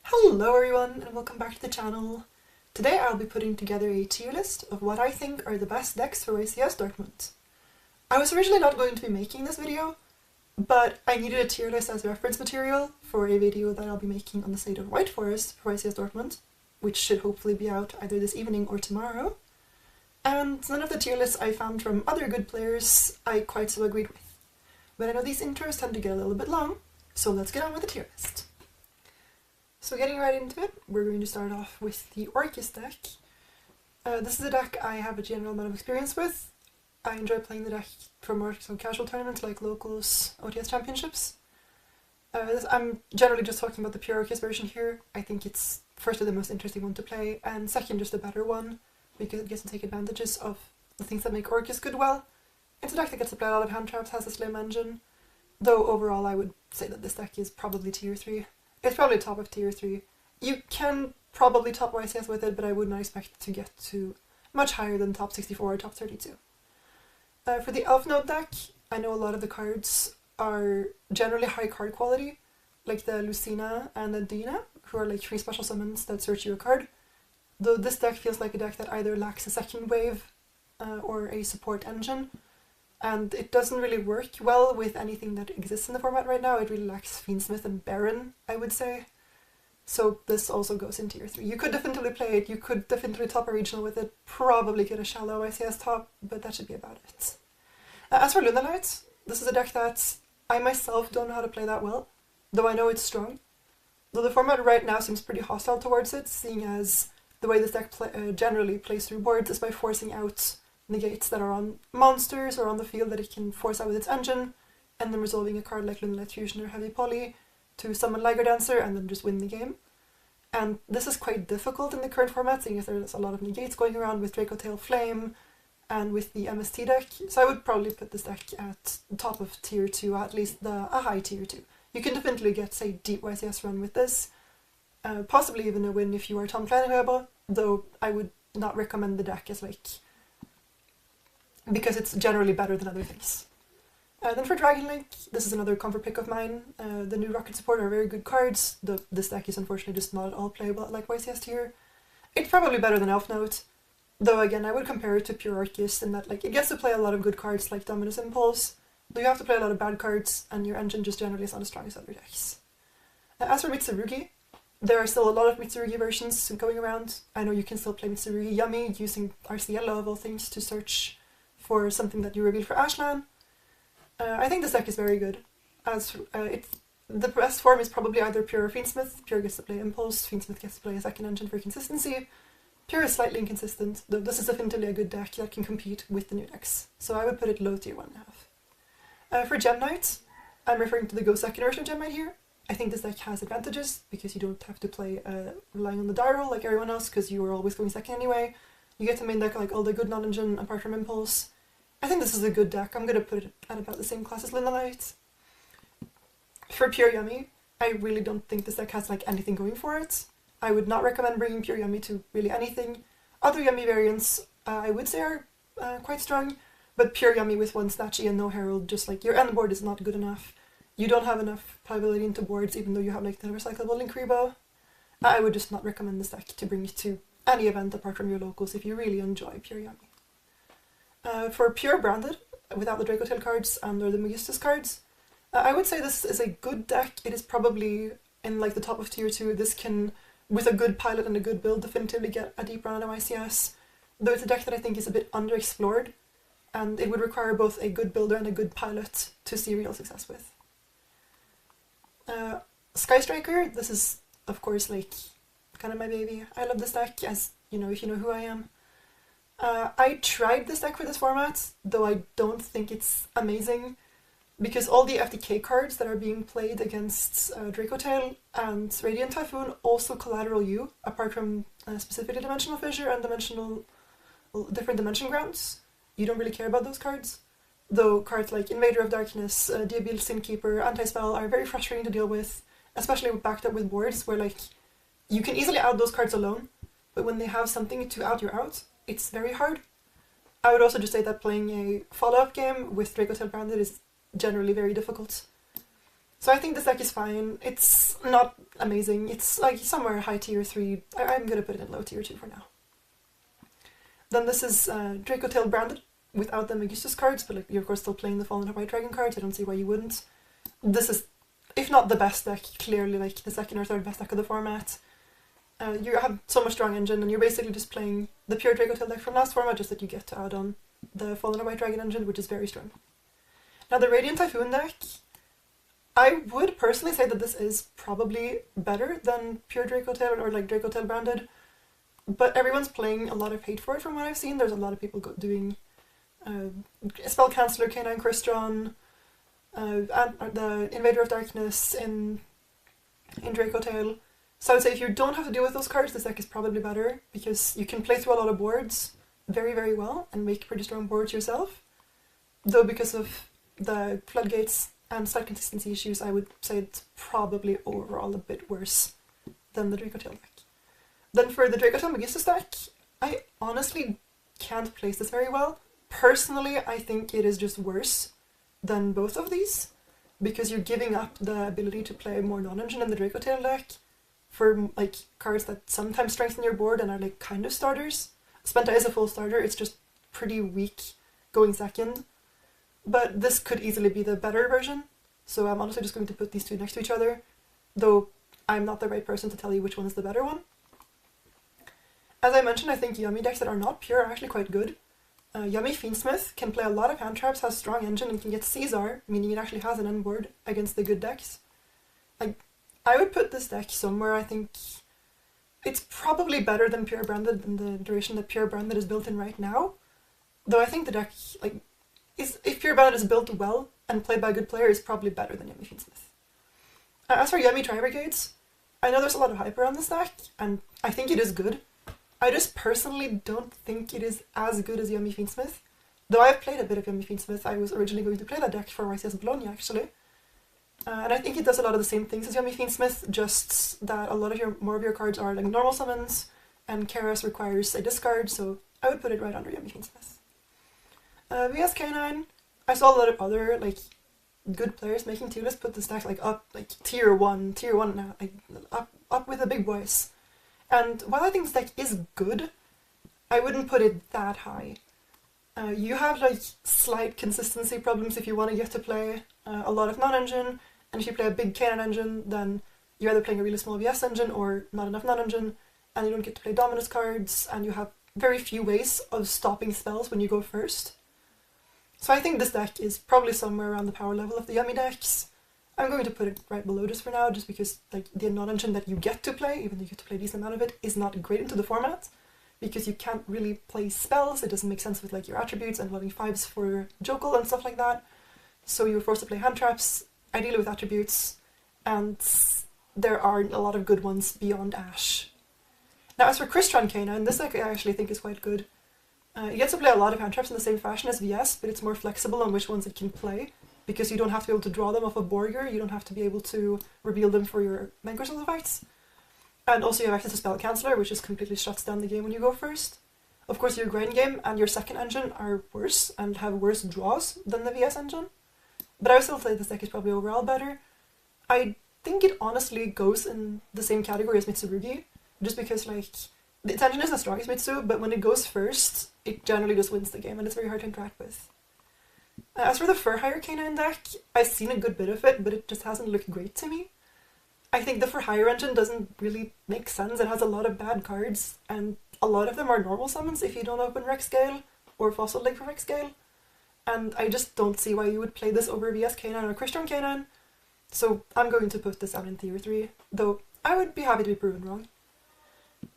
Hello everyone and welcome back to the channel. Today I'll be putting together a tier list of what I think are the best decks for YCS Dortmund. I was originally not going to be making this video, but I needed a tier list as reference material for a video that I'll be making on the state of White Forest for YCS Dortmund, which should hopefully be out either this evening or tomorrow. And none of the tier lists I found from other good players I quite so agreed with. But I know these intros tend to get a little bit long, so let's get on with the tier list. So getting right into it, we're going to start off with the Orcus deck. This is a deck I have a general amount of experience with. I enjoy playing the deck for more casual tournaments like locals, OTS championships. I'm generally just talking about the pure Orcus version here. I think it's firstly the most interesting one to play, and second just a better one, because it gets to take advantages of the things that make Orcus good well. It's a deck that gets to play a lot of hand traps, has a slim engine, though overall I would say that this deck is probably tier 3. It's probably top of tier 3. You can probably top YCS with it, but I would not expect it to get to much higher than top 64 or top 32. For the Elf Node deck, I know a lot of the cards are generally high card quality, like the Lucina and the Dina, who are like 3 special summons that search you a card. Though this deck feels like a deck that either lacks a second wave or a support engine, and it doesn't really work well with anything that exists in the format right now. It really lacks Fiendsmith and Baron, I would say. So this also goes in tier 3. You could definitively play it, you could definitively top a regional with it, probably get a shallow ICS top, but that should be about it. As for Lunalight, this is a deck that I myself don't know how to play that well, though I know it's strong. Though the format right now seems pretty hostile towards it, seeing as the way this deck generally plays through boards is by forcing out negates that are on monsters or on the field that it can force out with its engine, and then resolving a card like Lunalight Fusion or Heavy Poly to summon Liger Dancer and then just win the game. And this is quite difficult in the current format, seeing as there's a lot of negates going around with Draco Tail Flame and with the MST deck, so I would probably put this deck at the top of tier 2, at least a high tier 2. You can definitely get, say, deep YCS run with this, possibly even a win if you are Tom Kleinhöber, though I would not recommend the deck as because it's generally better than other things. Then for Dragon Link, this is another comfort pick of mine. The new Rocket support are very good cards, though this deck is unfortunately just not at all playable like YCS tier. It's probably better than Elf Note, though again I would compare it to pure Arceus in that it gets to play a lot of good cards like Dominus Impulse, though you have to play a lot of bad cards and your engine just generally is not as strong as other decks. As for Mitsurugi, there are still a lot of Mitsurugi versions going around. I know you can still play Mitsurugi Yummy using Arciello of all things to search for something that you reveal for Ashlan. I think this deck is very good. The best form is probably either Pure or Fiendsmith. Pure gets to play Impulse, Fiendsmith gets to play a second engine for consistency. Pure is slightly inconsistent, though this is definitely a good deck that can compete with the new decks, so I would put it low tier 1.5. For Gem Knight, I'm referring to the Go second version of Gem Knight here. I think this deck has advantages, because you don't have to play relying on the die roll like everyone else, because you are always going second anyway. You get to main deck like all the good non-engine apart from Impulse. I think this is a good deck. I'm going to put it at about the same class as Lunalight. For Pure Yummy, I really don't think this deck has anything going for it. I would not recommend bringing Pure Yummy to really anything. Other Yummy variants I would say are quite strong, but Pure Yummy with 1 Snatchy and no Herald, just your end board is not good enough. You don't have enough pliability into boards even though you have the recyclable Link Rebo. I would just not recommend this deck to bring to any event apart from your locals if you really enjoy Pure Yummy. For Pure Branded, without the Draco Tail cards and or the Magistus cards, I would say this is a good deck. It is probably in the top of tier 2. This can, with a good pilot and a good build, definitively get a deep run on YCS, though it's a deck that I think is a bit underexplored, and it would require both a good builder and a good pilot to see real success with. Sky Striker, this is of course kind of my baby. I love this deck, as you know if you know who I am. I tried this deck for this format, though I don't think it's amazing, because all the FTK cards that are being played against Draco Tail and Radiant Typhoon also collateral you, apart from specifically Dimensional Fissure and different Dimension Grounds. You don't really care about those cards, though cards like Invader of Darkness, Diabil Sinkeeper, Anti-Spell are very frustrating to deal with, especially backed up with boards where you can easily out those cards alone, but when they have something to out your out, it's very hard. I would also just say that playing a follow-up game with Draco Tail Branded is generally very difficult. So I think this deck is fine. It's not amazing. It's like somewhere high tier 3. I'm gonna put it in low tier 2 for now. Then this is Draco Tail branded without the Magistus cards, but like you're of course still playing the Fallen White Dragon cards. I don't see why you wouldn't. This is, if not the best deck, clearly like the second or third best deck of the format. You have so much strong engine, and you're basically just playing the pure Draco Tail deck from last format, just that you get to add on the Fallen White Dragon engine, which is very strong. Now the Radiant Typhoon deck, I would personally say that this is probably better than pure Draco Tail or like Draco Tail branded, but everyone's playing a lot of hate for it from what I've seen. There's a lot of people doing Spell Canceller, Canine Crystron, and the Invader of Darkness in Draco Tail. So I would say if you don't have to deal with those cards, this deck is probably better, because you can play through a lot of boards very, very well and make pretty strong boards yourself. Though because of the floodgates and slight consistency issues, I would say it's probably overall a bit worse than the Draco Tail deck. Then for the Draco Tail Magistus deck, I honestly can't place this very well. Personally, I think it is just worse than both of these, because you're giving up the ability to play more non-engine in the Draco Tail deck for like cards that sometimes strengthen your board and are like kind of starters. Spenta is a full starter, it's just pretty weak going second. But this could easily be the better version, so I'm honestly just going to put these two next to each other, though I'm not the right person to tell you which one is the better one. As I mentioned, I think Yummy decks that are not pure are actually quite good. Yummy Fiendsmith can play a lot of hand traps, has strong engine, and can get Caesar, meaning it actually has an end board against the good decks. I would put this deck somewhere. I think it's probably better than pure branded in the duration that pure branded is built in right now, though I think the deck, like, if pure branded is built well and played by a good player, is probably better than Yummy Fiendsmith. As for Yummy Tri-Brigades, I know there's a lot of hype around this deck, and I think it is good. I just personally don't think it is as good as Yummy Fiendsmith. Though I've played a bit of Yummy Fiendsmith, I was originally going to play that deck for YCS Bologna actually. And I think it does a lot of the same things as Yummy Fiendsmith, just that a lot of more of your cards are like normal summons, and Keras requires a discard, so I would put it right under Yummy Fiendsmith. VS K9, I saw a lot of other like good players making tier lists put this deck like up like tier 1 now, like up with the big boys. And while I think this deck is good, I wouldn't put it that high. You have like slight consistency problems if you want to get to play a lot of non-engine, and if you play a big Canine engine, then you're either playing a really small VS engine or not enough non-engine, and you don't get to play Dominus cards, and you have very few ways of stopping spells when you go first. So I think this deck is probably somewhere around the power level of the Yummy decks. I'm going to put it right below this for now, just because like the non-engine that you get to play, even though you get to play a decent amount of it, is not great into the format, because you can't really play spells. It doesn't make sense with like your attributes and leveling 5s for Jokel and stuff like that. So you're forced to play hand traps, ideally with attributes, and there aren't a lot of good ones beyond Ash. Now as for Crystron Canine, this deck I actually think is quite good. You get to play a lot of hand traps in the same fashion as VS, but it's more flexible on which ones it can play, because you don't have to be able to draw them off a Borger, you don't have to be able to reveal them for your main crystal effects. And also you have access to Spell Canceller, which just completely shuts down the game when you go first. Of course your grind game and your second engine are worse and have worse draws than the VS engine, but I would still say this deck is probably overall better. I think it honestly goes in the same category as Mitsurugi, just because like its engine isn't as strong as Mitsu, but when it goes first, it generally just wins the game and it's very hard to interact with. As for the Fur Hire Canine deck, I've seen a good bit of it, but it just hasn't looked great to me. I think the For Hire engine doesn't really make sense. It has a lot of bad cards, and a lot of them are normal summons if you don't open Rex Gale or Fossil Lake for Rex Gale. And I just don't see why you would play this over VS Canine or Crystron Canine. So I'm going to put this out in tier 3, though I would be happy to be proven wrong.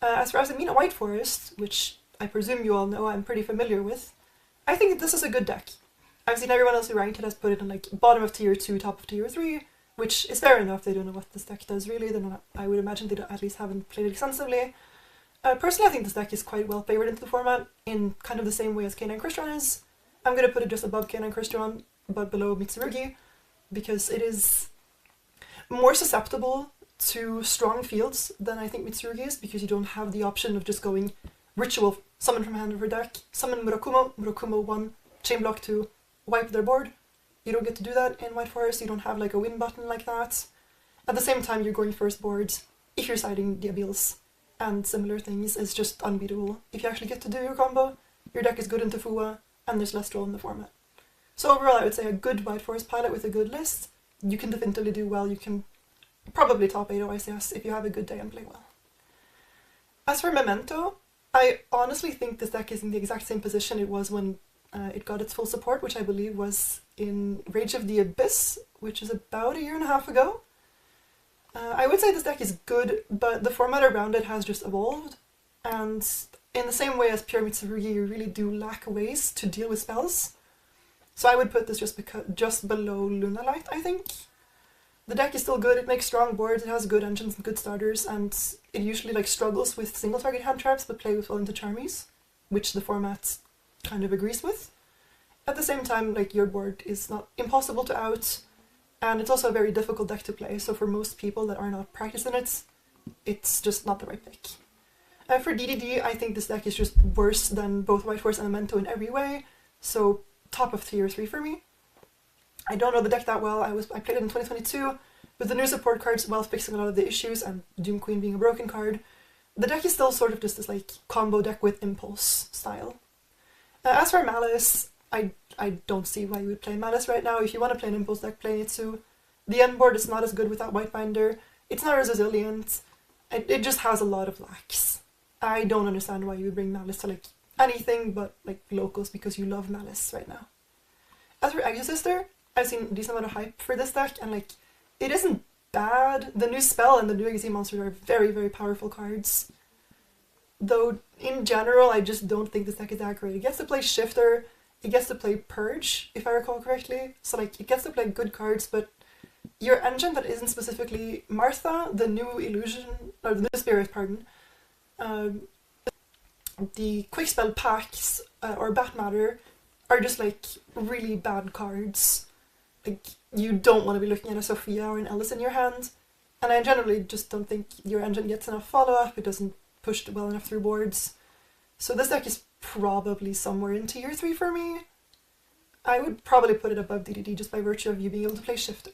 As for Asamina White Forest, which I presume you all know I'm pretty familiar with, I think that this is a good deck. I've seen everyone else who ranked it has put it in like bottom of tier 2, top of tier 3, which is fair enough. They don't know what this deck does really. I would imagine they at least haven't played it extensively. Personally, I think this deck is quite well flavored into the format in kind of the same way as Canine Crystron is. I'm going to put it just above Canine Crystron, but below Mitsurugi, because it is more susceptible to strong fields than I think Mitsurugi is, because you don't have the option of just going Ritual, summon from hand over deck, summon Murakumo, Murakumo 1, chain block 2, wipe their board. You don't get to do that in White Forest. You don't have like a win button like that. At the same time, you're going first board. If you're siding Diabils and similar things, it's just unbeatable. If you actually get to do your combo, your deck is good into Fua, and there's less draw in the format. So overall, I would say a good White Forest pilot with a good list, you can definitively do well. You can probably top 8 YCS if you have a good day and play well. As for Memento, I honestly think this deck is in the exact same position it was when it got its full support, which I believe was in Rage of the Abyss, which is about a year and a half ago. I would say this deck is good, but the format around it has just evolved, and in the same way as Pyramid Tsurugi, you really do lack ways to deal with spells. So I would put this just below Lunalight, I think. The deck is still good, it makes strong boards, it has good engines and good starters, and it usually like struggles with single target hand traps but plays well into Charmies, which the format kind of agrees with. At the same time, like, your board is not impossible to out, and it's also a very difficult deck to play, so for most people that are not practicing it, it's just not the right pick. For DDD, I think this deck is just worse than both White Force and Memento in every way, so top of tier 3 for me. I don't know the deck that well. I played it in 2022, with the new support cards well fixing a lot of the issues, and Doom Queen being a broken card. The deck is still sort of just this like combo deck with Impulse style. As for Malice, I don't see why you would play Malice right now. If you want to play an Impulse deck, play Itsu. The end board is not as good without White Binder. It's not as resilient. It just has a lot of lacks. I don't understand why you would bring Malice to like anything but like locals because you love Malice right now. As for Exorcister, I've seen a decent amount of hype for this deck, and like, it isn't bad. The new spell and the new XZ monsters are very, very powerful cards. Though, in general, I just don't think this deck is that great. It gets to play Shifter, it gets to play Purge, if I recall correctly. So like, it gets to play good cards, but your engine that isn't specifically Martha, the new illusion, or the new spirit, pardon, the quick spell packs, or Bat Matter, are just like really bad cards. Like, you don't want to be looking at a Sophia or an Ellis in your hand, and I generally just don't think your engine gets enough follow-up, it doesn't push well enough through boards. So this deck is probably somewhere in tier 3 for me. I would probably put it above DDD just by virtue of you being able to play Shifter.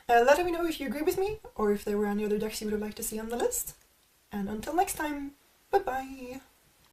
Let me know if you agree with me, or if there were any other decks you would have liked to see on the list. And until next time, bye bye!